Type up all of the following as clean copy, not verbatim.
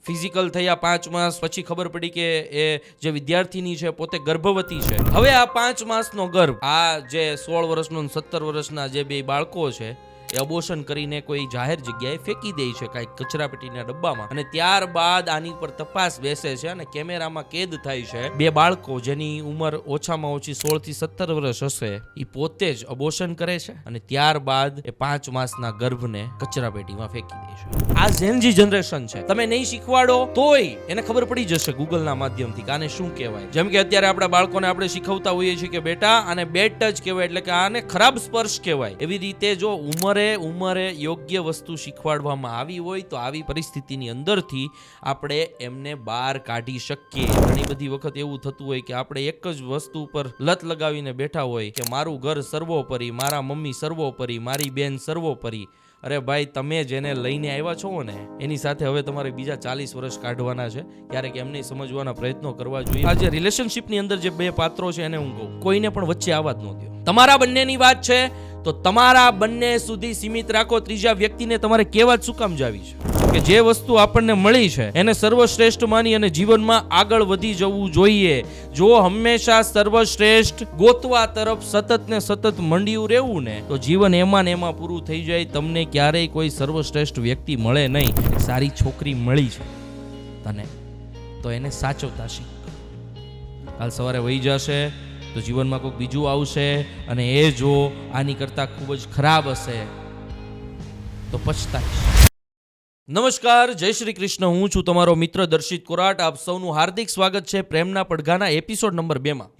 Physical થયા 5 માસ પછી ખબર પડી કે એ જે વિદ્યાર્થીની છે પોતે ગર્ભવતી છે. હવે આ 5 માસનો ગર્ભ, આ જે 16 વર્ષનો અને 17 વર્ષના જે બે બાળકો છે એ અબોર્શન કરીને કોઈ જાહેર જગ્યાએ ફેંકી દે છે, કાંઈક કચરાપેટીના ડબ્બામાં, અને ત્યારબાદ આની પર તપાસ બેસે છે અને કેમેરામાં કેદ થાય છે બે બાળકો જેની ઉંમર ઓછામાં ઓછી 16 થી 17 વર્ષ હશે, એ પોતે જ અબોર્શન કરે છે અને ત્યારબાદ એ 5 માસના ગર્ભને કચરાપેટીમાં ફેંકી દે છે. આ ઝેનજી જનરેશન છે. તમે નહીં શીખવાડો તોય એને ખબર પડી જશે ગૂગલના માધ્યમથી કે આને શું કહેવાય. જેમ કે અત્યારે આપણા બાળકોને આપણે શીખવતા હોઈએ છીએ કે બેટા આને બેડ ટચ કહેવાય, એટલે કે આને ખરાબ સ્પર્શ કહેવાય. એવી રીતે જો ઉંમરે યોગ્ય વસ્તુ શીખવાડવામાં આવી હોય તો આવી પરિસ્થિતિની અંદરથી આપણે એમને બહાર કાઢી શકીએ. ઘણી બધી વખત એવું થતું હોય કે આપણે એક જ વસ્તુ પર લત લગાવીને બેઠા હોય કે મારું ઘર સર્વોપરી, મારા મમ્મી સર્વોપરી, મારી બેન સર્વોપરી. અરે ભાઈ, તમે જેને લઈને આવ્યા છો ને એની સાથે હવે તમારે બીજા 40 વર્ષ કાઢવાના છે. ક્યારેક એમને સમજવાના પ્રયત્નો કરવા જોઈએ. આ જે રિલેશનશિપની અંદર જે બે પાત્રો છે એને હું કહું, કોઈને પણ વચ્ચે આવવા જ ન દો. તમારા બંનેની વાત છે તો તમારા બંને સુધી સીમિત રાખો. ત્રીજા વ્યક્તિને તમારે કેવા જ શું કામ જાવી છે કે જે વસ્તુ આપણને મળી છે એને સર્વશ્રેષ્ઠ માની અને જીવનમાં આગળ વધી જવું જોઈએ. જો હંમેશા સર્વશ્રેષ્ઠ ગોતવા તરફ સતત ને સતત મંડ્યું રહેવું ને તો જીવન એમાં ને એમાં પૂરું થઈ જાય. તમને ક્યારેય કોઈ સર્વશ્રેષ્ઠ વ્યક્તિ મળે નહીં. સારી છોકરી મળી છે તને તો એને સાચવતા શીખ. કાલ સવારે વહી જશે તો જીવનમાં કોઈક બીજું આવશે અને એ જો આની કરતા ખૂબ જ ખરાબ હશે તો પછતાઈશ. નમસ્કાર, જય શ્રી કૃષ્ણ. હું છું તમારો મિત્ર દર્શિત કોરાટ. આપ સૌનું હાર્દિક સ્વાગત છે પ્રેમના પડઘાના એપિસોડ નંબર 2 માં.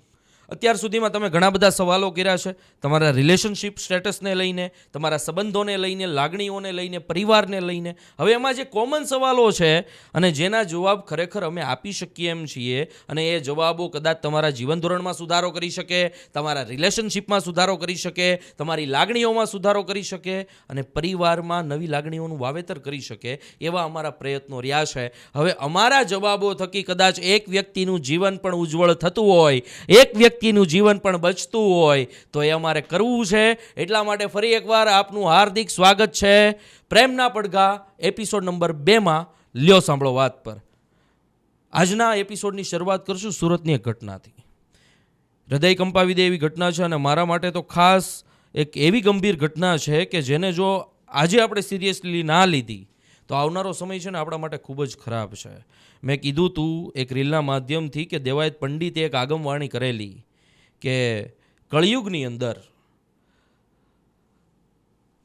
અત્યાર સુધીમાં તમે ઘણા બધા સવાલો કર્યા છે તમારા રિલેશનશિપ સ્ટેટસને લઈને, તમારા સંબંધોને લઈને, લાગણીઓને લઈને, પરિવારને લઈને. હવે એમાં જે કોમન સવાલો છે અને જેના જવાબ ખરેખર અમે આપી શકીએ એમ છીએ અને એ જવાબો કદાચ તમારા જીવન ધોરણમાં સુધારો કરી શકે, તમારા રિલેશનશિપમાં સુધારો કરી શકે, તમારી લાગણીઓમાં સુધારો કરી શકે અને પરિવારમાં નવી લાગણીઓનું વાવેતર કરી શકે, એવા અમારા પ્રયત્નો રહ્યા છે. હવે અમારા જવાબો થકી કદાચ એક વ્યક્તિનું જીવન પણ ઉજ્જવળ થતું હોય, એક વ્યક્તિનું જીવન પણ બચતું હોય તો એ અમારે કરવું છે. એટલા માટે ફરી એકવાર આપનું હાર્દિક સ્વાગત છે પ્રેમના પડઘા એપિસોડ નંબર 2 માં. લ્યો સાંભળો વાત પર. આજના એપિસોડની શરૂઆત કરશું સુરતની એક ઘટનાથી. હૃદય કંપાવી દે એવી ઘટના છે અને મારા માટે તો ખાસ એક એવી ગંભીર ઘટના છે કે જેને જો આજે આપણે સિરિયસલી ના લીધી તો આવનારો સમય છે ને આપણા માટે ખૂબ જ ખરાબ છે. મેં કીધું તું એક રીલના માધ્યમથી કે દેવાયત પંડિતે એક આગમવાણી કરેલી કે કળિયુગની અંદર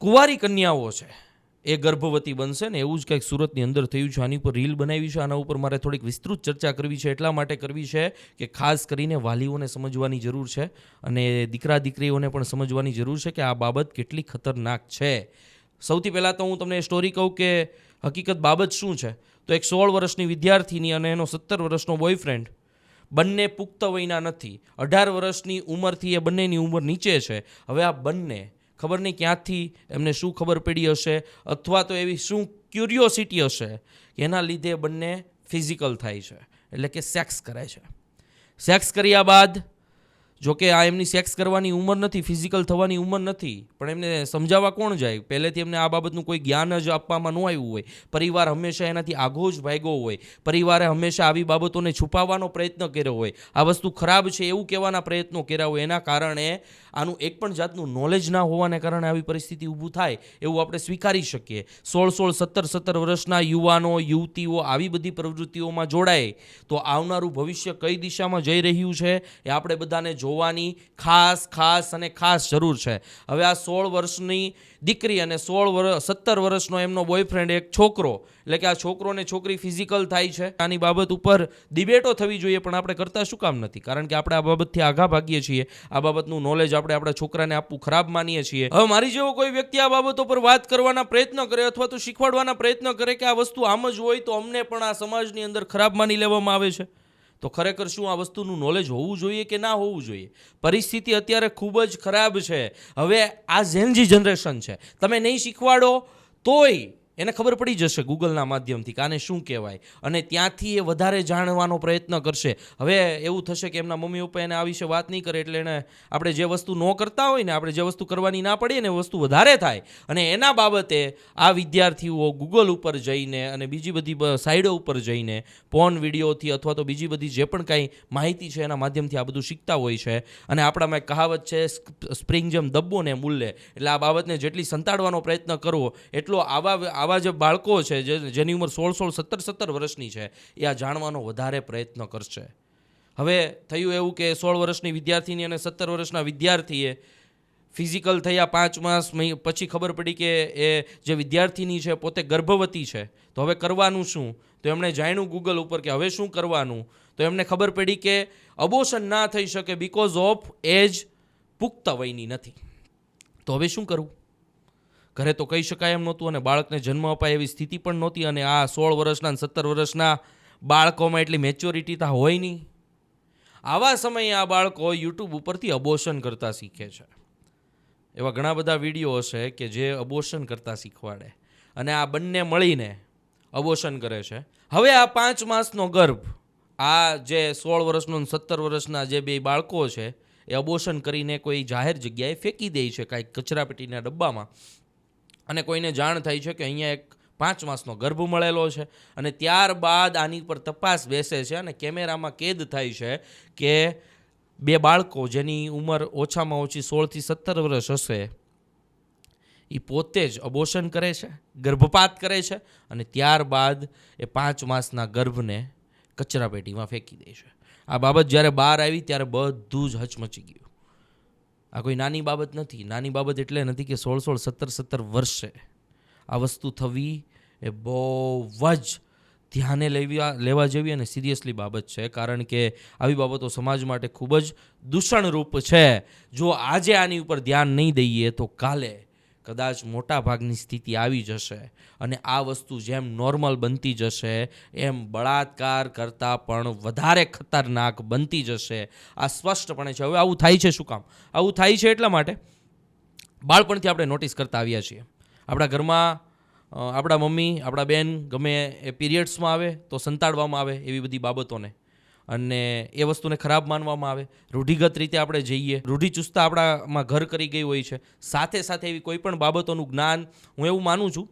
કુંવારી કન્યાઓ છે એ ગર્ભવતી બનશે ને એવું જ કંઈક સુરતની અંદર થયું છે. આની ઉપર રીલ બનાવી છે. આના ઉપર મારે થોડીક વિસ્તૃત ચર્ચા કરવી છે. એટલા માટે કરવી છે કે ખાસ કરીને વાલીઓને સમજવાની જરૂર છે અને દીકરા દીકરીઓને પણ સમજવાની જરૂર છે કે આ બાબત કેટલી ખતરનાક છે. સૌથી પહેલાં તો હું તમને સ્ટોરી કહું કે હકીકત બાબત શું છે. તો એક 16 વર્ષની વિદ્યાર્થીની અને એનો 17 વર્ષનો બોયફ્રેન્ડ બંને પુખ્ત વયના નથી. 18 વર્ષની ઉંમરથી એ બંનેની ઉંમર નીચે છે. હવે આ બંને ખબર નહીં ક્યાંથી એમને શું ખબર પડી હશે અથવા તો એવી શું ક્યુરિયોસિટી હશે કે એના લીધે બંને ફિઝિકલ થાય છે, એટલે કે સેક્સ કરે છે. સેક્સ કર્યા બાદ જોકે આ એમની સેક્સ કરવાની ઉંમર નથી, ફિઝિકલ થવાની ઉંમર નથી, પણ એમને સમજાવવા કોણ જાય? પહેલેથી એમને આ બાબતનું કોઈ જ્ઞાન જ આપવામાં ન આવ્યું હોય. પરિવાર હંમેશા એનાથી આઘો જ ભાગ્યો હોય. પરિવારે હંમેશા આવી બાબતોને છુપાવવાનો પ્રયત્ન કર્યો હોય. આ વસ્તુ ખરાબ છે એવું કહેવાના પ્રયત્નો કર્યા હોય. એના કારણે આનું એક પણ જાતનું નોલેજ ના હોવાને કારણે આવી પરિસ્થિતિ ઊભું થાય એવું આપણે સ્વીકારી શકીએ. 16-17 વર્ષના યુવાનો યુવતીઓ આવી બધી પ્રવૃત્તિઓમાં જોડાય તો આવનારું ભવિષ્ય કઈ દિશામાં જઈ રહ્યું છે એ આપણે બધાને જોવાની ખાસ જરૂર છે. હવે આ 16 વર્ષની દીકરી અને 17 વર્ષનો એમનો બોયફ્રેન્ડ એક છોકરો, એટલે કે આ છોકરો ને છોકરી ફિઝિકલ થાય છે. આની બાબત ઉપર ડિબેટો થવી જોઈએ પણ આપણે કરતા શું કામ નથી? કારણ કે આપણે આ બાબતથી આઘા ભાગીએ છીએ. આ બાબતનું નોલેજ આપણે આપણા છોકરાને આપવું ખરાબ માનીએ છીએ. હવે મારી જેવો કોઈ વ્યક્તિ આ બાબતો પર વાત કરવાના પ્રયત્ન કરે અથવા તો શીખવાડવાના પ્રયત્ન કરે કે આ વસ્તુ આમ જ હોય તો અમને પણ આ સમાજની અંદર ખરાબ માની લેવામાં આવે છે. તો ખરેખર શું આ વસ્તુનું નોલેજ હોવું જોઈએ કે ના હોવું જોઈએ? પરિસ્થિતિ અત્યારે ખૂબ જ ખરાબ છે. હવે આ ઝેનજી જનરેશન છે. તમે નહીં શીખવાડો તોય એને ખબર પડી જશે ગૂગલના માધ્યમથી કે આને શું કહેવાય, અને ત્યાંથી એ વધારે જાણવાનો પ્રયત્ન કરશે. હવે એવું થશે કે એમના મમ્મી પપ્પા એને આ વિશે વાત નહીં કરે, એટલે એને આપણે જે વસ્તુ ન કરતા હોય ને, આપણે જે વસ્તુ કરવાની ના પડીએ ને, એ વસ્તુ વધારે થાય. અને એના બાબતે આ વિદ્યાર્થીઓ ગૂગલ ઉપર જઈને અને બીજી બધી સાઇડો ઉપર જઈને પોર્ન વિડીયોથી અથવા તો બીજી બધી જે પણ કાંઈ માહિતી છે એના માધ્યમથી આ બધું શીખતા હોય છે. અને આપણામાં એક કહાવત છે, સ્પ્રિંગ જેમ દબ્બો ને મૂલ્ય. એટલે આ બાબતને જેટલી સંતાડવાનો પ્રયત્ન કરવો એટલો આવા જે બાળકો છે જેની ઉંમર 16-17 વર્ષની છે એ આ જાણવાનો વધારે પ્રયત્ન કરશે. હવે થયું એવું કે 16 વર્ષની વિદ્યાર્થીની અને 17 વર્ષના વિદ્યાર્થીએ ફિઝિકલ થયા 5 માસ પછી ખબર પડી કે એ જે વિદ્યાર્થીની છે પોતે ગર્ભવતી છે. તો હવે કરવાનું શું? તો એમણે જાણ્યું ગૂગલ ઉપર કે હવે શું કરવાનું. તો એમને ખબર પડી કે અબોર્શન ના થઈ શકે બિકોઝ ઓફ એજ પુખ્ત વયની નથી. તો હવે શું કરવું? ઘરે તો કહી શકાય એમ નહોતું, અને બાળકને જન્મ અપાય એવી સ્થિતિ પણ નહોતી. અને આ 16 વર્ષના અને 17 વર્ષના બાળકોમાં એટલી મેચ્યોરિટી તો હોય નહીં. આવા સમયે આ બાળકો યુટ્યુબ ઉપરથી અબોર્શન કરતા શીખે છે. એવા ઘણા બધા વિડીયો હશે કે જે અબોર્શન કરતા શીખવાડે, અને આ બંને મળીને અબોર્શન કરે છે. હવે આ 5 માસનો ગર્ભ, આ જે 16 વર્ષનો અને 17 વર્ષના જે બે બાળકો છે એ અબોર્શન કરીને કોઈ જાહેર જગ્યાએ ફેંકી દે છે, કાંઈક કચરાપેટીના ડબ્બામાં. અને કોઈને જાણ થાય છે કે અહીંયા એક 5 માસનો ગર્ભ મળેલો છે. અને ત્યારબાદ આની પર તપાસ બેસે છે અને કેમેરામાં કેદ થાય છે કે બે બાળકો જેની ઉંમર ઓછામાં ઓછી 16 થી 17 વર્ષ હશે એ પોતે જ અબોર્શન કરે છે, ગર્ભપાત કરે છે, અને ત્યારબાદ એ 5 માસના ગર્ભને કચરાપેટીમાં ફેંકી દે છે. આ બાબત જ્યારે બહાર આવી ત્યારે બધું જ હચમચી ગયું. આ કોઈ નાની બાબત નથી. નાની બાબત એટલે નથી કે 16, 17 વર્ષે આ વસ્તુ થવી એ બહુ જ ધ્યાને લેવા જેવી અને સિરિયસલી બાબત છે. કારણ કે આવી બાબતો સમાજ માટે ખૂબ જ દૂષણરૂપ છે. જો આજે આની ઉપર ધ્યાન નહીં દઈએ તો કાલે કદાચ મોટા ભાગની સ્થિતિ આવી જશે, અને આ વસ્તુ જેમ નોર્મલ બનતી જશે એમ બળાત્કાર કરતાં પણ વધારે ખતરનાક બનતી જશે. આ સ્પષ્ટપણે છે. હવે આવું થાય છે શું કામ? આવું થાય છે એટલા માટે બાળપણથી આપણે નોટિસ કરતા આવ્યા છીએ. આપણા ઘરમાં આપણા મમ્મી, આપણા બેન ગમે એ પીરિયડ્સમાં આવે તો સંતાડવામાં આવે એવી બધી બાબતોને, અને એ વસ્તુને ખરાબ માનવામાં આવે. રૂઢિગત રીતે આપણે જઈએ, રૂઢિચુસ્તતા આપણામાં ઘર કરી ગઈ હોય છે. સાથે સાથે એવી કોઈ પણ બાબતોનું જ્ઞાન, હું એવું માનું છું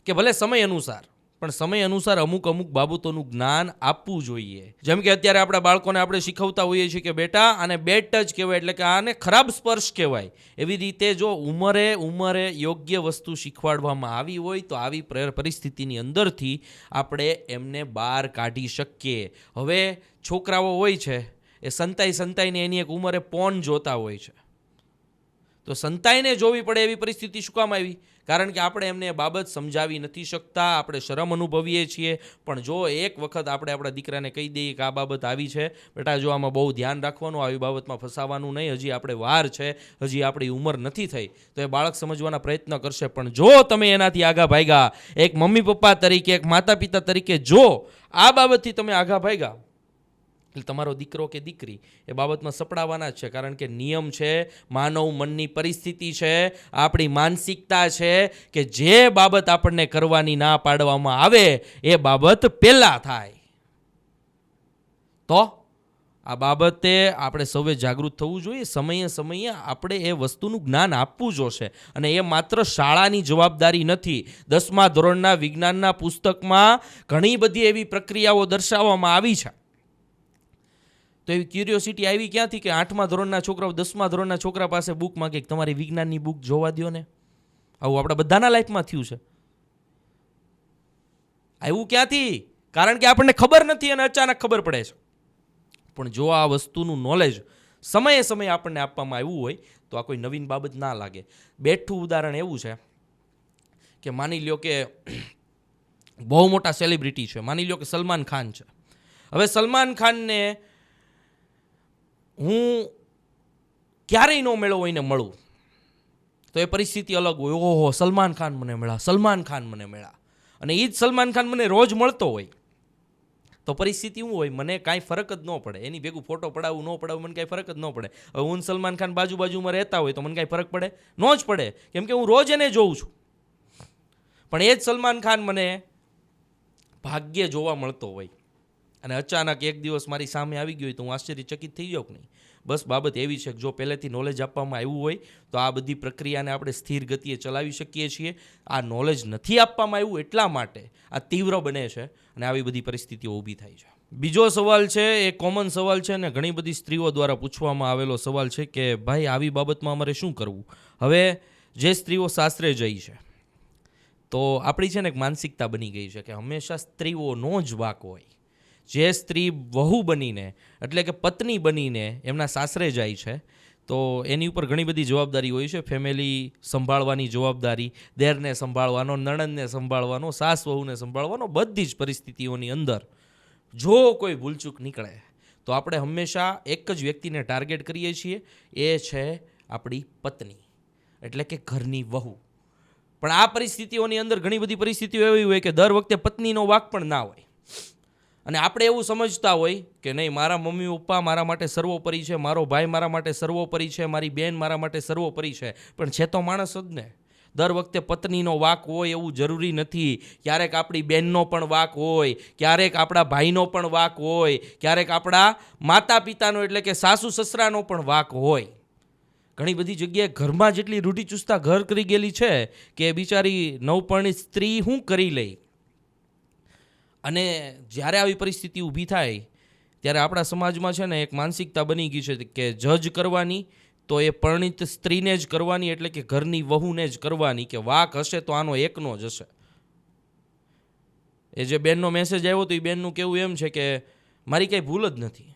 કે ભલે સમય અનુસાર, પણ સમય અનુસાર અમુક બાબતોનું જ્ઞાન આપવું જોઈએ. જેમ કે અત્યારે આપણા બાળકોને આપણે શીખવતા હોઈએ છીએ કે બેટા આને બેડ ટચ કહેવાય, એટલે કે આને ખરાબ સ્પર્શ કહેવાય. એવી રીતે જો ઉંમરે યોગ્ય વસ્તુ શીખવાડવામાં આવી હોય તો આવી પરિસ્થિતિની અંદરથી આપણે એમને બહાર કાઢી શકીએ. હવે છોકરાઓ હોય છે એ સંતાઈને એની એક ઉંમરે પોર્ન જોતા હોય છે. તો સંતાઈને જોવી પડે એવી પરિસ્થિતિ શું કામ આવી? કારણ કે આપણે એમને એ બાબત સમજાવી નથી શકતા, આપણે શરમ અનુભવીએ છીએ. પણ જો એક વખત આપણે આપણા દીકરાને કહી દઈએ કે આ બાબત આવી છે, બેટા જો આમાં બહુ ધ્યાન રાખવાનું, આવી બાબતમાં ફસાવાનું નહીં, હજી આપણે વાર છે, હજી આપણી ઉંમર નથી થઈ, તો એ બાળક સમજવાના પ્રયત્ન કરશે. પણ જો તમે એનાથી આગા ભાગ્યા, એક મમ્મી પપ્પા તરીકે, એક માતા પિતા તરીકે જો આ બાબતથી તમે આગા ભાગ્યા, એટલે તમારો દીકરો કે દીકરી એ બાબતમાં સપડાવાના જ છે. કારણ કે નિયમ છે, માનવ મનની પરિસ્થિતિ છે, આપણી માનસિકતા છે કે જે બાબત આપણને કરવાની ના પાડવામાં આવે એ બાબત પહેલાં થાય. તો આ બાબતે આપણે સૌએ જાગૃત થવું જોઈએ. સમયે આપણે એ વસ્તુનું જ્ઞાન આપવું જોશે. અને એ માત્ર શાળાની જવાબદારી નથી. 10મા ધોરણના વિજ્ઞાનના પુસ્તકમાં ઘણી બધી એવી પ્રક્રિયાઓ દર્શાવવામાં આવી છે. તો એવી ક્યુરિયોસિટી આવી ક્યાંથી કે 8મા ધોરણના છોકરાઓ 10મા ધોરણના છોકરા પાસે બુક માંગે કે તમારી વિજ્ઞાનની બુક જોવા દો ને. આવું આપણા બધાના લાઈફમાં થયું છે. આવું ક્યાંથી? કારણ કે આપણને ખબર નથી અને અચાનક ખબર પડે છે. પણ જો આ વસ્તુનું નોલેજ સમયે આપણને આપવામાં આવ્યું હોય તો આ કોઈ નવીન બાબત ના લાગે. બેઠું ઉદાહરણ એવું છે કે માની લ્યો કે બહુ મોટા સેલિબ્રિટી છે, માની લ્યો કે સલમાન ખાન છે. હવે સલમાન ખાનને હું ક્યારેય ન મળ્યો હોય ને મળું તો એ પરિસ્થિતિ અલગ હોય. ઓહો સલમાન ખાન મને મળ્યા, અને એ જ સલમાન ખાન મને રોજ મળતો હોય તો પરિસ્થિતિ શું હોય? મને કાંઈ ફરક જ ન પડે. એની ભેગું ફોટો પડાવું ન પડાવું મને કાંઈ ફરક જ ન પડે. હવે હું સલમાન ખાન બાજુમાં રહેતા હોય તો મને કાંઈ ફરક પડે? ન જ પડે, કેમ કે હું રોજ એને જોઉં છું. પણ એ જ સલમાન ખાન મને ભાગ્યે જોવા મળતો હોય અને અચાનક એક દિવસ મારી સામે આવી ગયો હોય તો હું આશ્ચર્યચકિત થઈ જાઉં કે નહીં. બસ બાબત એવી છે કે જો પહેલેથી નોલેજ આપવામાં આવ્યું હોય તો આ બધી પ્રક્રિયાને આપણે સ્થિર ગતિએ ચલાવી શકીએ છીએ. આ નોલેજ નથી આપવામાં આવ્યું એટલા માટે આ તીવ્ર બને છે અને આવી બધી પરિસ્થિતિઓ ઊભી થાય છે. બીજો સવાલ છે, એ કોમન સવાલ છે અને ઘણી બધી સ્ત્રીઓ દ્વારા પૂછવામાં આવેલો સવાલ છે કે ભાઈ આવી બાબતમાં અમારે શું કરવું. હવે જે સ્ત્રીઓ સાસરે જઈ છે તો આપણી છે ને એક માનસિકતા બની ગઈ છે કે હંમેશા સ્ત્રીઓનો જ વાંક હોય. જે સ્ત્રી વહુ બનીને એટલે કે પત્ની બનીને એમના સાસરે જાય છે તો એની ઉપર ઘણી બધી જવાબદારી હોય છે. ફેમિલી સંભાળવાની જવાબદારી, દેરને સંભાળવાનો, નણંદને સંભાળવાનો, સાસ વહુને સંભાળવાનો, બધી જ પરિસ્થિતિઓની અંદર જો કોઈ ભૂલચૂક નીકળે તો આપણે હંમેશા એક જ વ્યક્તિને ટાર્ગેટ કરીએ છીએ, એ છે આપણી પત્ની એટલે કે ઘરની વહુ. પણ આ પરિસ્થિતિઓની અંદર ઘણી બધી પરિસ્થિતિઓ એવી હોય કે દર વખતે પત્નીનો વાંક પણ ના હોય અને આપણે એવું સમજતા હોય કે નહીં, મારા મમ્મી પપ્પા મારા માટે સર્વોપરી છે, મારો ભાઈ મારા માટે સર્વોપરી છે, મારી બેન મારા માટે સર્વોપરી છે. પણ છે તો માણસ જ ને. દર વખતે પત્નીનો વાંક હોય એવું જરૂરી નથી. ક્યારેક આપણી બહેનનો પણ વાંક હોય, ક્યારેક આપણા ભાઈનો પણ વાંક હોય, ક્યારેક આપણા માતા પિતાનો એટલે કે સાસુ સસરાનો પણ વાંક હોય. ઘણી બધી જગ્યાએ ઘરમાં જેટલી રૂઢિચુસ્તતા ઘર કરી ગયેલી છે કે બિચારી નવપરણિત સ્ત્રી શું કરી લે. અને જ્યારે આવી પરિસ્થિતિ ઊભી થાય ત્યારે આપણા સમાજમાં છે ને એક માનસિકતા બની ગઈ છે કે જજ કરવાની તો એ પરણિત સ્ત્રીને જ કરવાની, એટલે કે ઘરની વહુને જ કરવાની, કે વાંક હશે તો આનો એકનો જ હશે. એ જે બેનનો મેસેજ આવ્યો તો એ બેનનું કહેવું એમ છે કે મારી કંઈ ભૂલ જ નથી.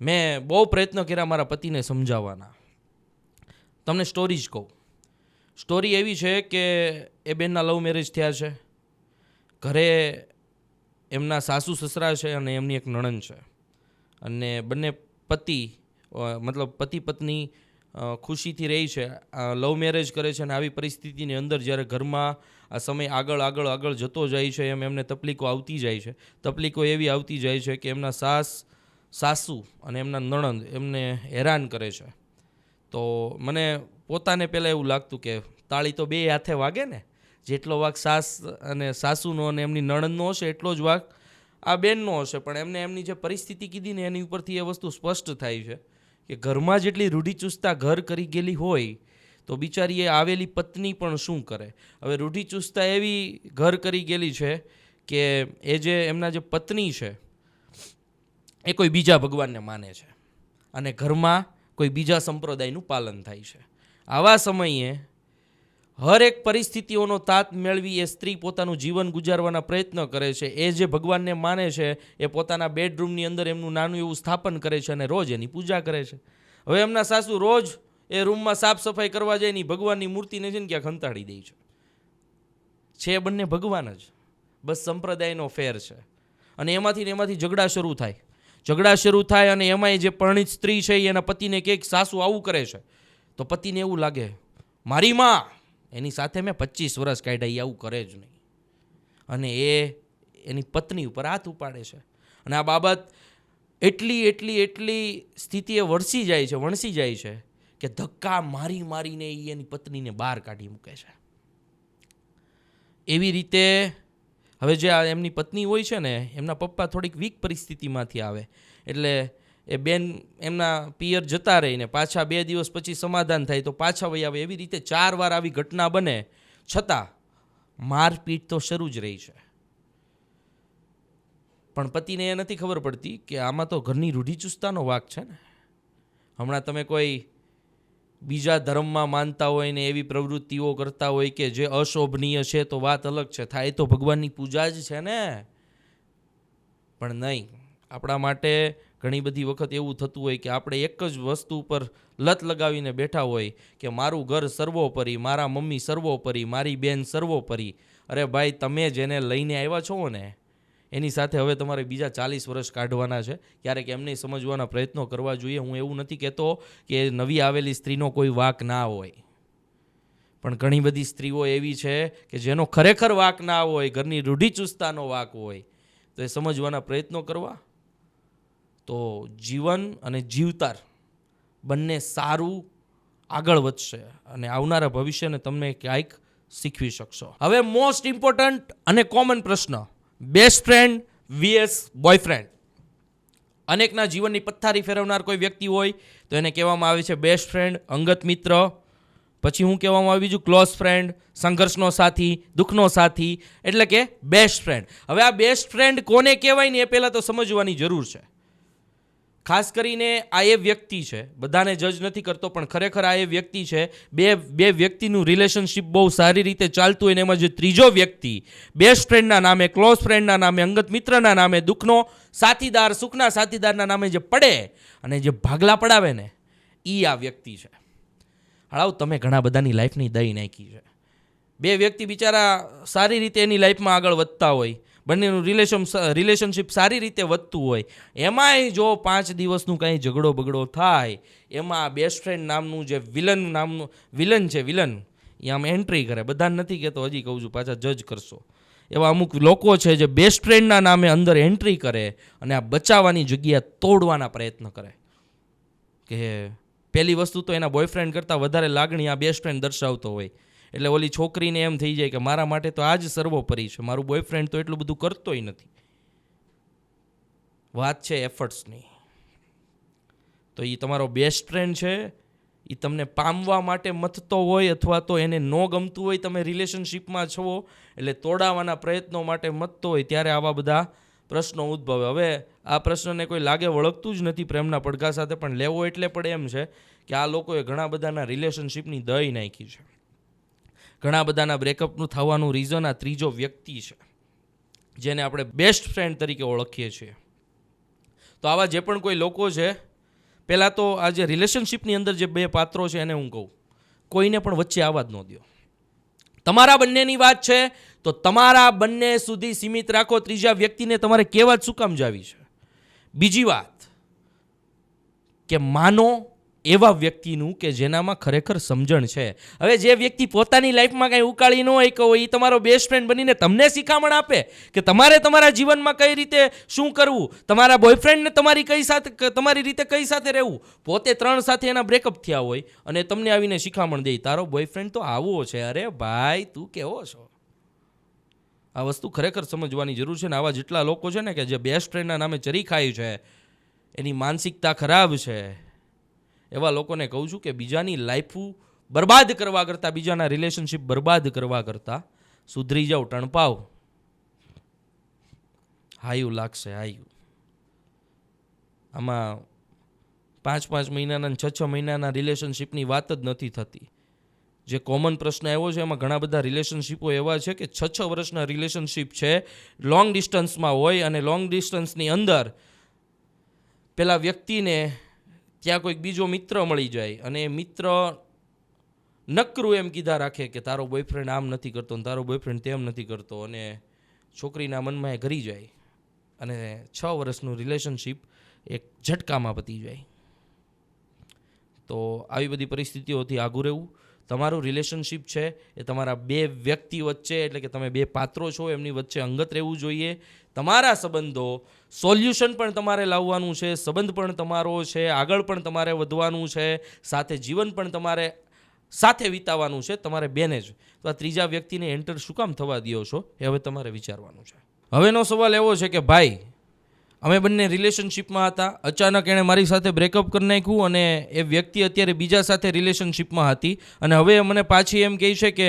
મેં બહુ પ્રયત્ન કર્યા મારા પતિને સમજાવવાના. તમને સ્ટોરી જ કહું. સ્ટોરી એવી છે કે એ બેનના લવ મેરેજ થયા છે. ઘરે એમના સાસુ સસરા છે અને એમની એક નણંદ છે અને બંને પતિ પત્ની ખુશીથી રહી છે, લવ મેરેજ કરે છે. અને આવી પરિસ્થિતિની અંદર જ્યારે ઘરમાં આ સમય આગળ જતો જાય છે એમ એમને તકલીફો આવતી જાય છે. તકલીફો એવી આવતી જાય છે કે એમના સાસુ અને એમના નણંદ એમને હેરાન કરે છે. તો મને પોતાને પહેલાં એવું લાગતું કે તાળી તો બે હાથે વાગે ને, જેટલો વાગ સાસ અને સાસુનો અને એમની નણંદનો હશે એટલો જ વાગ આ બેનનો હશે. પણ એમને એમની જે પરિસ્થિતિ કીધી ને એની ઉપરથી એ વસ્તુ સ્પષ્ટ થાય છે કે ઘરમાં જેટલી રૂઢિચુસ્તતા ઘર કરી ગયેલી હોય તો બિચારી એ આવેલી પત્ની પણ શું કરે. હવે રૂઢિચુસ્તતા એવી ઘર કરી ગયેલી છે કે એ જે એમના જે પત્ની છે એ કોઈ બીજા ભગવાનને માને છે અને ઘરમાં કોઈ બીજા સંપ્રદાયનું પાલન થાય છે. આવા સમયે હર એક પરિસ્થિતિઓનો તાત મેળવી એ સ્ત્રી પોતાનું જીવન ગુજારવાના પ્રયત્ન કરે છે. એ જે ભગવાનને માને છે એ પોતાના બેડરૂમની અંદર એમનું નાનું એવું સ્થાપન કરે છે અને રોજ એની પૂજા કરે છે. હવે એમના સાસુ રોજ એ રૂમમાં સાફ સફાઈ કરવા જાય ને ભગવાનની મૂર્તિને છે ને ક્યાંક હંતાડી દે છે. બંને ભગવાન જ, બસ સંપ્રદાયનો ફેર છે. અને એમાંથી ઝઘડા શરૂ થાય અને એમાંય જે પરણિત સ્ત્રી છે એના પતિને કંઈક સાસુ આવું કરે છે તો પતિને એવું લાગે મારી માં એની સાથે મેં 25 વર્ષ કાઢ્યા, એ આવું કરે જ નહીં. અને એ એની પત્ની ઉપર હાથ ઉપાડે છે. અને આ બાબત એટલી સ્થિતિએ વણસી જાય છે કે ધક્કા મારીને એની પત્નીને બહાર કાઢી મૂકે છે. એવી રીતે હવે જે આ એમની પત્ની હોય છે ને એમના પપ્પા થોડીક વીક પરિસ્થિતિમાંથી આવે એટલે એ બેન એમના પિયર જતા રહીને પાછા 2 દિવસ પછી સમાધાન થાય તો પાછા વહી આવે. એવી રીતે 4 વાર આવી ઘટના બને છતાં મારપીટ તો શરૂ જ રહી છે. પણ પતિને એ નથી ખબર પડતી કે આમાં તો ઘરની રૂઢિચુસ્તતાનો વાંક છે ને. હમણાં તમે કોઈ બીજા ધર્મમાં માનતા હોય ને એવી પ્રવૃત્તિઓ કરતા હોય કે જે અશોભનીય છે તો વાત અલગ છે, થાય તો ભગવાનની પૂજા જ છે ને. પણ નહીં, આપણા માટે ઘણી બધી વખત એવું થતું હોય કે આપણે એક જ વસ્તુ ઉપર લત લગાવીને બેઠા હોય કે મારું ઘર સર્વોપરી, મારા મમ્મી સર્વોપરી, મારી બેન સર્વોપરી. અરે ભાઈ, તમે જેને લઈને આવ્યા છો ને એની સાથે હવે તમારે બીજા 40 વર્ષ કાઢવાના છે. ક્યારેક એમને સમજવાના પ્રયત્નો કરવા જોઈએ. હું એવું નથી કહેતો કે નવી આવેલી સ્ત્રીનો કોઈ વાંક ના હોય, પણ ઘણી બધી સ્ત્રીઓ એવી છે કે જેનો ખરેખર વાંક ના હોય, ઘરની રૂઢિચુસ્તતાનો વાંક હોય, તો એ સમજવાના પ્રયત્નો કરવા તો જીવન અને જીવતાર બંને સારું આગળ વધશે અને આવનારા ભવિષ્યને તમને ક્યાંક શીખવી શકશો. હવે મોસ્ટ ઇમ્પોર્ટન્ટ અને કોમન પ્રશ્ન, બેસ્ટ ફ્રેન્ડ vs બોયફ્રેન્ડ. અનેકના જીવનની પથ્થારી ફેરવનાર કોઈ વ્યક્તિ હોય તો એને કહેવામાં આવે છે બેસ્ટ ફ્રેન્ડ, અંગત મિત્ર. પછી હું કહેવામાં આવે બીજું ક્લોઝ ફ્રેન્ડ, સંઘર્ષનો સાથી, દુઃખનો સાથી, એટલે કે બેસ્ટ ફ્રેન્ડ. હવે આ બેસ્ટ ફ્રેન્ડ કોને કહેવાય ને એ પહેલાં તો સમજવાની જરૂર છે. ખાસ કરીને આ એ વ્યક્તિ છે, બધાને જજ નથી કરતો, પણ ખરેખર આ એ વ્યક્તિ છે, બે વ્યક્તિનું રિલેશનશિપ બહુ સારી રીતે ચાલતું હોય ને એમાં જે ત્રીજો વ્યક્તિ બેસ્ટ ફ્રેન્ડના નામે, ક્લોઝ ફ્રેન્ડના નામે, અંગત મિત્રના નામે, દુઃખનો સાથીદાર, સુખના સાથીદારના નામે જે પડે અને જે ભાગલા પડાવે ને એ આ વ્યક્તિ છે. હળાવ, તમે ઘણા બધાની લાઈફની દઈ નાખી છે. બે વ્યક્તિ બિચારા સારી રીતે એની લાઈફમાં આગળ વધતા હોય, બંનેનું રિલેશનશિપ સારી રીતે વધતું હોય, એમાંય જો 5 દિવસનું કંઈ ઝઘડો બગડો થાય, એમાં બેસ્ટ ફ્રેન્ડ નામનું જે વિલન છે એ આમ એન્ટ્રી કરે. બધાને નથી કહેતો, હજી કહું છું, પાછા જજ કરશો. એવા અમુક લોકો છે જે બેસ્ટ ફ્રેન્ડના નામે અંદર એન્ટ્રી કરે અને આ બચાવવાની જગ્યા તોડવાના પ્રયત્ન કરે. કે પહેલી વસ્તુ તો એના બોયફ્રેન્ડ કરતાં વધારે લાગણી આ બેસ્ટ ફ્રેન્ડ દર્શાવતો હોય, એટલે ઓલી છોકરીને એમ થઈ જાય કે મારા માટે તો આ જ સર્વોપરી છે, મારું બોયફ્રેન્ડ તો એટલું બધું કરતોય નથી. વાત છે એફર્ટ્સની. તો એ તમારો બેસ્ટ ફ્રેન્ડ છે, એ તમને પામવા માટે મથતો હોય અથવા તો એને ન ગમતું હોય તમે રિલેશનશિપમાં છો એટલે તોડાવવાના પ્રયત્નો માટે મથતો હોય, ત્યારે આવા બધા પ્રશ્નો ઉદ્ભવે. હવે આ પ્રશ્નને કોઈ લાગે વળગતું જ નથી પ્રેમના પડઘા સાથે, પણ લેવો એટલે પડે એમ છે કે આ લોકોએ ઘણા બધાના રિલેશનશિપની દઈ નાખી છે. ઘણા બધાના બ્રેકઅપનું થવાનું રીઝન આ ત્રીજો વ્યક્તિ છે, જેને આપણે બેસ્ટ ફ્રેન્ડ તરીકે ઓળખીએ છીએ. તો આવા જે પણ કોઈ લોકો છે, પહેલાં તો આ જે રિલેશનશિપની અંદર જે બે પાત્રો છે એને હું કહું, કોઈને પણ વચ્ચે આવવા જ ન દો. તમારા બંનેની વાત છે તો તમારા બંને સુધી સીમિત રાખો. ત્રીજા વ્યક્તિને તમારે કહેવા જ શું કામ જાવી છે? બીજી વાત કે માનો એવા વ્યક્તિનું કે જેનામાં ખરેખર સમજણ છે. હવે જે વ્યક્તિ પોતાની લાઈફમાં કંઈ ઉકાળી ન હોય કે એ તમારો બેસ્ટ ફ્રેન્ડ બનીને તમને શિખામણ આપે કે તમારે તમારા જીવનમાં કઈ રીતે શું કરવું, તમારા બોયફ્રેન્ડને તમારી રીતે કઈ સાથે રહેવું, પોતે 3 સાથે એના બ્રેકઅપ થયા હોય અને તમને આવીને શિખામણ દે તારો બોયફ્રેન્ડ તો આવો છે, અરે ભાઈ તું કેવો છો? આ વસ્તુ ખરેખર સમજવાની જરૂર છે. ને આવા જેટલા લોકો છે ને કે જે બેસ્ટ ફ્રેન્ડના નામે ચરી ખાય છે, એની માનસિકતા ખરાબ છે, એવા લોકોને કહું છું કે બીજાની લાઈફ બરબાદ કરવા કરતાં, બીજાના રિલેશનશિપ બરબાદ કરવા કરતાં સુધરી જાઓ, ટણપાવ. હાયું લાગશે, હાયું. આમાં 5 મહિનાના 6 મહિનાના રિલેશનશિપની વાત જ નથી થતી. જે કોમન પ્રશ્ન આવ્યો છે એમાં ઘણા બધા રિલેશનશિપો એવા છે કે 6 વર્ષના રિલેશનશિપ છે, લોંગ ડિસ્ટન્સમાં હોય અને લોંગ ડિસ્ટન્સની અંદર પેલા વ્યક્તિને ત્યાં કોઈક બીજો મિત્ર મળી જાય અને એ મિત્ર નકરું એમ કીધા રાખે કે તારો બોયફ્રેન્ડ આમ નથી કરતો ને તારો બોયફ્રેન્ડ તેમ નથી કરતો, અને છોકરીના મનમાં એ ઘરી જાય અને 6 વર્ષનું રિલેશનશિપ એક ઝટકામાં પતી જાય. તો આવી બધી પરિસ્થિતિઓથી આઘું રહેવું. તમારું રિલેશનશિપ છે એ તમારા બે વ્યક્તિ વચ્ચે, એટલે કે તમે બે પાત્રો છો એમની વચ્ચે અંગત રહેવું જોઈએ. તમારા સંબંધો, સોલ્યુશન પણ તમારે લાવવાનું છે, સંબંધ પણ તમારો છે, આગળ પણ તમારે વધવાનું છે, સાથે જીવન પણ તમારે સાથે વિતાવવાનું છે, તમારે બેને જ. તો આ ત્રીજા વ્યક્તિને એન્ટર શું કામ થવા દો છો એ હવે તમારે વિચારવાનું છે. હવેનો સવાલ એવો છે કે ભાઈ અમે બંને રિલેશનશિપમાં હતા, અચાનક એણે મારી સાથે બ્રેકઅપ કરી નાખ્યું અને એ વ્યક્તિ અત્યારે બીજા સાથે રિલેશનશિપમાં હતી અને હવે મને પાછી એમ કહે છે કે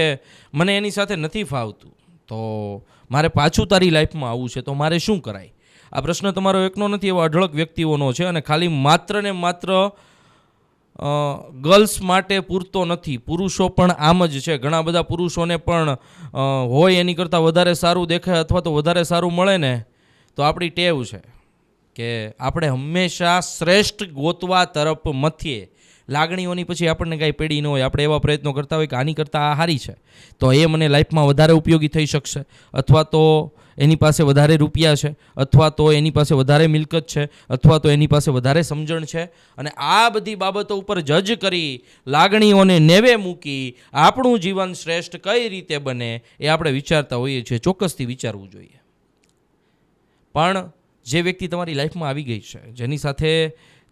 મને એની સાથે નથી ફાવતું, તો મારે પાછું તારી લાઈફમાં આવવું છે, તો મારે શું કરાય? આ પ્રશ્ન તમારો એકનો નથી, એવા અઢળક વ્યક્તિઓનો છે અને ખાલી માત્ર ને માત્ર ગર્લ્સ માટે પૂરતો નથી, પુરુષો પણ આમ જ છે. ઘણા બધા પુરુષોને પણ હોય એની કરતાં વધારે સારું દેખાય અથવા તો વધારે સારું મળે ને તો આપણી ટેવ છે કે આપણે હંમેશા શ્રેષ્ઠ ગોતવા તરફ મથીએ. લાગણીઓની પછી આપણને કાંઈ પેડી ન હોય, આપણે એવા પ્રયત્નો કરતા હોય કે આની કરતાં આ સારી છે તો એ મને લાઈફમાં વધારે ઉપયોગી થઈ શકશે, અથવા તો એની પાસે વધારે રૂપિયા છે, અથવા તો એની પાસે વધારે મિલકત છે, અથવા તો એની પાસે વધારે સમજણ છે. અને આ બધી બાબતો ઉપર જજ કરી લાગણીઓને નેવે મૂકી આપણું જીવન શ્રેષ્ઠ કઈ રીતે બને એ આપણે વિચારતા હોઈએ છીએ. ચોક્કસથી વિચારવું જોઈએ. પણ જે વ્યક્તિ તમારી લાઈફમાં આવી ગઈ છે, જેની સાથે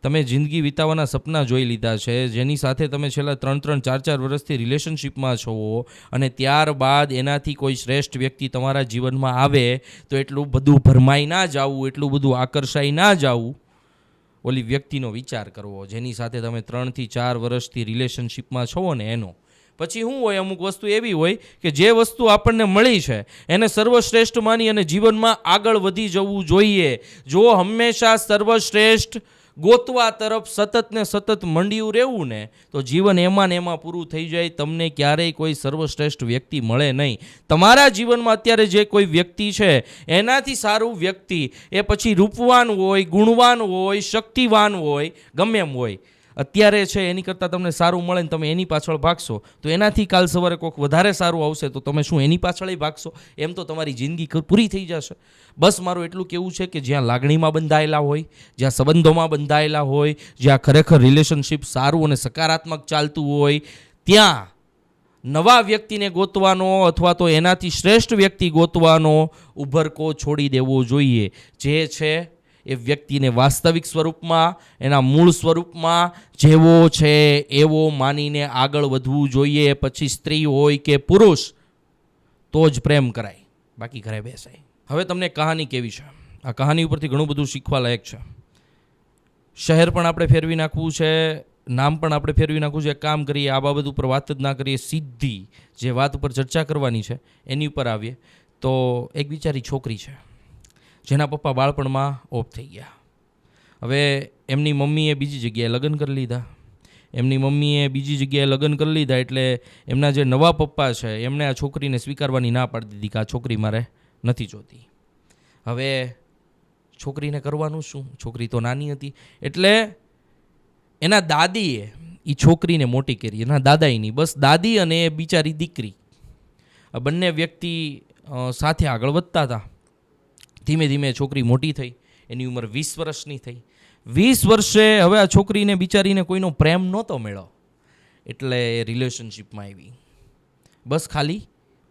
તમે જિંદગી વિતાવવાના સપના જોઈ લીધા છે, જેની સાથે તમે છેલ્લા 3-4 વર્ષથી રિલેશનશિપમાં છો, અને ત્યારબાદ એનાથી કોઈ શ્રેષ્ઠ વ્યક્તિ તમારા જીવનમાં આવે તો એટલું બધું ભરમાઈ ના જાવું, એટલું બધું આકર્ષાઈ ના જાવું. ઓલી વ્યક્તિનો વિચાર કરવો જેની સાથે તમે 3-4 વર્ષથી રિલેશનશિપમાં છો ને એનો. પછી શું હોય, અમુક વસ્તુ એવી હોય કે જે વસ્તુ આપણને મળી છે એને સર્વશ્રેષ્ઠ માની અને જીવનમાં આગળ વધી જવું જોઈએ. જો હંમેશા સર્વશ્રેષ્ઠ ગોતવા તરફ સતત ને સતત મંડ્યું રહેવું ને તો જીવન એમાં ને એમાં પૂરું થઈ જાય. તમને ક્યારેય કોઈ સર્વશ્રેષ્ઠ વ્યક્તિ મળે નહીં. તમારા જીવનમાં અત્યારે જે કોઈ વ્યક્તિ છે એનાથી સારું વ્યક્તિ એ પછી રૂપવાન હોય, ગુણવાન હોય, શક્તિવાન હોય, ગમે એમ હોય, અત્યારે છે એની કરતાં તમને સારું મળે ને તમે એની પાછળ ભાગશો તો એનાથી કાલ સવારે કોઈક વધારે સારું આવશે તો તમે શું એની પાછળ ભાગશો? એમ તો તમારી જિંદગી પૂરી થઈ જશે. બસ મારું એટલું કહેવું છે કે જ્યાં લાગણીમાં બંધાયેલા હોય, જ્યાં સંબંધોમાં બંધાયેલા હોય, જ્યાં ખરેખર રિલેશનશિપ સારું અને સકારાત્મક ચાલતું હોય, ત્યાં નવા વ્યક્તિને ગોતવાનો અથવા તો એનાથી શ્રેષ્ઠ વ્યક્તિ ગોતવાનો ઉભરકો છોડી દેવો જોઈએ. જે છે એ વ્યક્તિને વાસ્તવિક સ્વરૂપમાં, એના મૂળ સ્વરૂપમાં જેવો છે એવો માનીને આગળ વધવું જોઈએ. પછી સ્ત્રી હોય કે પુરુષ તો જ પ્રેમ કરાય, બાકી ઘરે બેસાય. હવે તમને કહાની કેવી છે, આ કહાની ઉપરથી ઘણું બધું શીખવા લાયક છે. શહેર પણ આપણે ફેરવી નાખવું છે, નામ પણ આપણે ફેરવી નાખવું છે. કામ કરીએ, આ બાબત ઉપર વાત જ ના કરીએ, સીધી જે વાત ઉપર ચર્ચા કરવાની છે એની ઉપર આવીએ. તો એક બિચારી છોકરી છે જેના પપ્પા બાળપણમાં ઓફ થઈ ગયા. હવે એમની મમ્મીએ બીજી જગ્યાએ લગ્ન કરી લીધા. એટલે એમના જે નવા પપ્પા છે એમણે આ છોકરીને સ્વીકારવાની ના પાડી દીધી કે આ છોકરી મારે નથી જોતી. હવે છોકરીને કરવાનું શું? છોકરી તો નાની હતી. એટલે એના દાદીએ એ છોકરીને મોટી કરી. એના દાદાએ નહીં, બસ દાદી અને એ બિચારી દીકરી, આ બંને વ્યક્તિ સાથે આગળ વધતા હતા. ધીમે ધીમે છોકરી મોટી થઈ, એની ઉંમર 20 વર્ષની થઈ. 20 વર્ષે હવે આ છોકરીને બિચારીને કોઈનો પ્રેમ નહોતો મળ્યો એટલે એ રિલેશનશિપમાં આવી, બસ ખાલી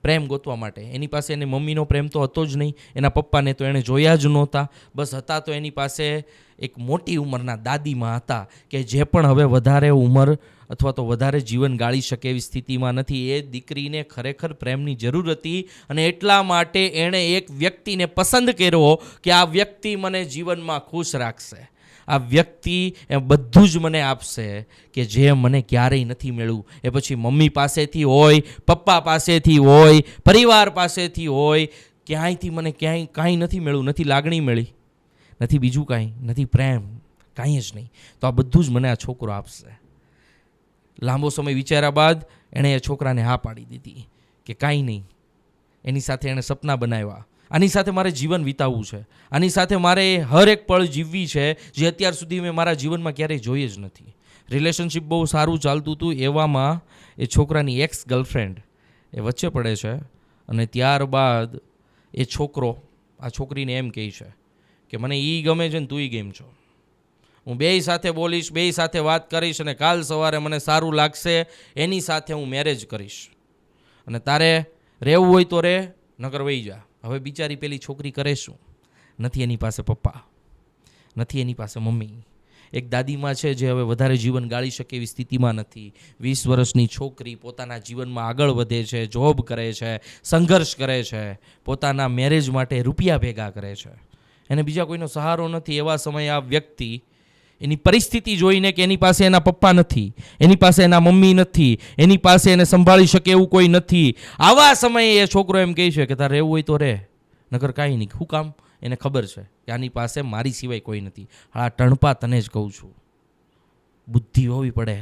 પ્રેમ ગોતવા માટે. એની પાસે એને મમ્મીનો પ્રેમ તો હતો જ નહીં, એના પપ્પાને તો એણે જોયા જ નહોતા. બસ હતા તો એની પાસે એક મોટી ઉંમરના દાદીમાં હતા કે જે પણ હવે વધારે ઉંમર અથવા તો વધારે જીવન ગાળી શકે એવી સ્થિતિમાં નથી. એ દીકરીને ખરેખર પ્રેમની જરૂર હતી અને એટલા માટે એણે એક વ્યક્તિને પસંદ કર્યો કે આ વ્યક્તિ મને જીવનમાં ખુશ રાખશે, આ વ્યક્તિ એ બધું જ મને આપશે કે જે મને ક્યારેય નથી મળ્યું. એ પછી મમ્મી પાસેથી હોય, પપ્પા પાસેથી હોય, પરિવાર પાસેથી હોય, ક્યાંયથી મને ક્યાંય કાંઈ નથી મળ્યું. નથી લાગણી મળી, નથી બીજું કાંઈ, નથી પ્રેમ, કાંઈ જ નહીં. તો આ બધું જ મને આ છોકરો આપશે. લાંબો સમય વિચાર્યા બાદ એણે એ છોકરાને હા પાડી દીધી કે કાંઈ નહીં. એની સાથે એણે સપના બનાવ્યા, આની સાથે મારે જીવન વિતાવવું છે, આની સાથે મારે હર એક પળ જીવવી છે જે અત્યાર સુધી મેં મારા જીવનમાં ક્યારેય જોઈ જ નથી. રિલેશનશિપ બહુ સારું ચાલતું હતું, એવામાં એ છોકરાની એક્સ ગર્લફ્રેન્ડ એ વચ્ચે પડે છે અને ત્યારબાદ એ છોકરો આ છોકરીને એમ કહે છે કે મને એ ગમે છે ને તું ગેમ છો, હું બેય સાથે બોલીશ, બેય સાથે વાત કરીશ અને કાલ સવારે મને સારું લાગશે એની સાથે હું મેરેજ કરીશ અને તારે રહેવું હોય તો રહે, નકર વહી જા. હવે બિચારી પેલી છોકરી કરે શું? નથી એની પાસે પપ્પા, નથી એની પાસે મમ્મી, એક દાદીમાં છે જે હવે વધારે જીવન ગાળી શકે એવી સ્થિતિમાં નથી. 20 વર્ષની છોકરી પોતાના જીવનમાં આગળ વધે છે, જોબ કરે છે, સંઘર્ષ કરે છે, પોતાના મેરેજ માટે રૂપિયા ભેગા કરે છે, એને બીજા કોઈનો સહારો નથી. એવા સમયે આ વ્યક્તિ એની પરિસ્થિતિ જોઈને કે એની પાસે એના પપ્પા નથી, એની પાસે એના મમ્મી નથી, એની પાસે એને સંભાળી શકે એવું કોઈ નથી, આવા સમયે એ છોકરો એમ કહે છે કે તારે રહેવું હોય તો રહે, નકર કાંઈ નહીં. શું કામ? એને ખબર છે કે આની પાસે મારી સિવાય કોઈ નથી. આ ટણપા તને જ કહું છું, બુદ્ધિ હોવી પડે.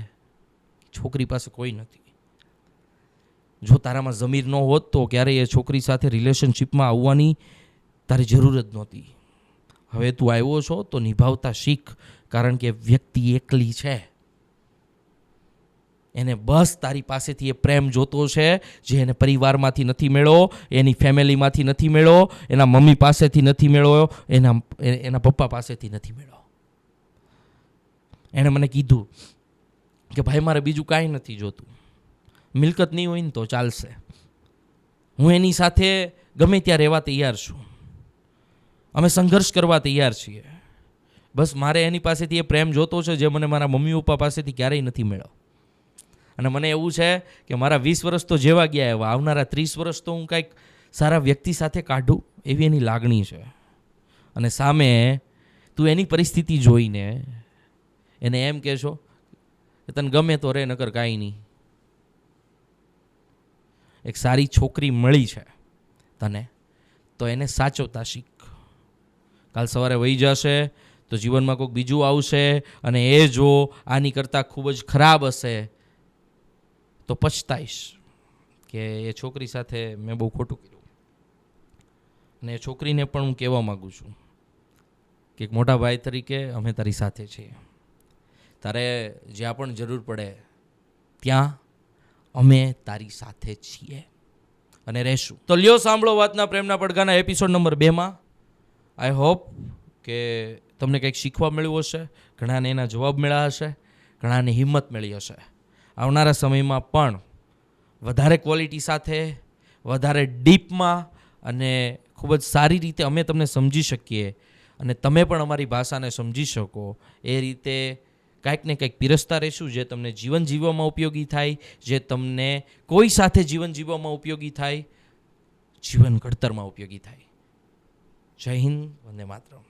છોકરી પાસે કોઈ નથી. જો તારામાં જમીર ન હોત તો ક્યારેય એ છોકરી સાથે રિલેશનશિપમાં આવવાની તારી જરૂર જ નહોતી. હવે તું આવ્યો છો તો નિભાવતા શીખ, કારણ કે વ્યક્તિ એકલી છે, એને બસ તારી પાસેથી એ પ્રેમ જોતો છે જે એને પરિવારમાંથી નથી મળ્યો, એની ફેમિલીમાંથી નથી મળ્યો, એના મમ્મી પાસેથી નથી મળ્યો, એના પપ્પા પાસેથી નથી મળ્યો. એણે મને કીધું કે ભાઈ મારે બીજું કાંઈ નથી જોતું, મિલકત નહીં હોય ને તો ચાલશે, હું એની સાથે ગમે ત્યાં રહેવા તૈયાર છું, અમે સંઘર્ષ કરવા તૈયાર છીએ, બસ મારે એની પાસેથી એ પ્રેમ જોતો છે જે મને મારા મમ્મી પપ્પા પાસેથી ક્યારેય નથી મળ્યો. અને મને એવું છે કે મારા 20 વર્ષ તો જેવા ગયા એવા, આવનારા 30 વર્ષ તો હું કાંઈક સારા વ્યક્તિ સાથે કાઢું એવી એની લાગણી છે. અને સામે તું એની પરિસ્થિતિ જોઈને એને એમ કહેશો કે તને ગમે તો રે, નકર કાંઈ નહીં. એક સારી છોકરી મળી છે તને, તો એને સાચવતા શીખ. કાલ સવારે વહી જશે તો જીવનમાં કોઈક બીજું આવશે અને એ જો આની કરતાં ખૂબ જ ખરાબ હશે તો પછતાઈશ કે એ છોકરી સાથે મેં બહુ ખોટું કર્યું. અને એ છોકરીને પણ હું કહેવા માગું છું કે એક મોટા ભાઈ તરીકે અમે તારી સાથે છીએ. તારે જ્યાં પણ જરૂર પડે ત્યાં અમે તારી સાથે છીએ અને રહેશું. તો લ્યો સાંભળો વાતના પ્રેમના પડઘાના એપિસોડ નંબર 2માં. આઈ હોપ કે તમને કંઈક શીખવા મળ્યું હશે, ઘણાને એના જવાબ મળ્યા હશે, ઘણાને હિંમત મળી હશે. આવનારા સમયમાં પણ વધારે ક્વોલિટી સાથે, વધારે ડીપમાં અને ખૂબ જ સારી રીતે અમે તમને સમજી શકીએ અને તમે પણ અમારી ભાષાને સમજી શકો એ રીતે કાંઈક ને કંઈક પીરસતા રહીશું જે તમને જીવન જીવવામાં ઉપયોગી થાય, જે તમને કોઈ સાથે જીવન જીવવામાં ઉપયોગી થાય, જીવન ઘડતરમાં ઉપયોગી થાય. જય હિન્દ, વંદે માતરમ.